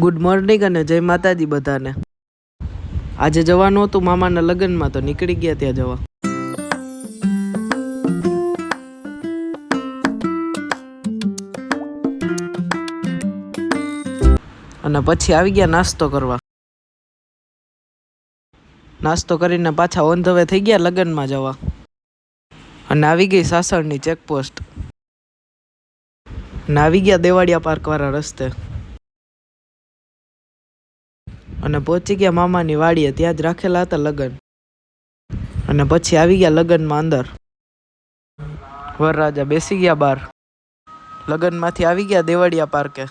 Good morning અને જય માતાજી બધાને। આજે જવાનું હતું મામાના લગ્નમાં તો નીકળી ગયા ત્યાં જવા। અને પછી આવી ગયા નાસ્તો કરવા। નાસ્તો કરીને પાછા ઓન ધ વે થઈ ગયા લગ્નમાં જવા। અને આવી ગઈ સાસણની ચેકપોસ્ટ। અને આવી ગયા દેવાડિયા પાર્ક વાળા રસ્તે। અને પહોંચી ગયા મામાની વાડીએ, ત્યાં જ રાખેલા હતા લગ્ન। અને પછી આવી ગયા લગ્નમાં અંદર। વરરાજા બેસી ગયા બહાર। લગ્નમાંથી આવી ગયા દેવાડિયા પાર્કે।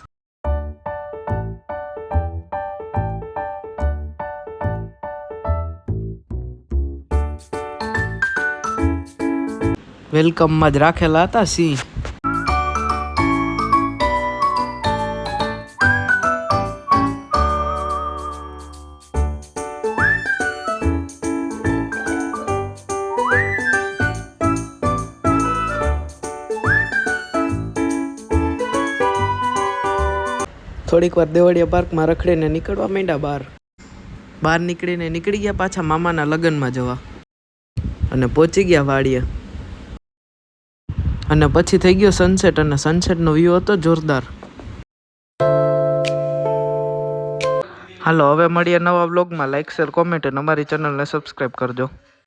વેલકમમાં જ રાખેલા હતા સિંહ। થોડીક વાર દેવાડિયા પાર્કમાં રખડીને નીકળવા માંડ્યા બહાર નીકળીને નીકળી ગયા પાછા મામાના લગ્નમાં જવા। અને પહોંચી ગયા વાડીએ। અને પછી થઈ ગયો સનસેટ, અને સનસેટનો વ્યૂ હતો જોરદાર। હાલો હવે મળીએ નવા વ્લોગમાં। લાઈક શેર કોમેન્ટ અને અમારી ચેનલને સબસ્ક્રાઈબ કરજો।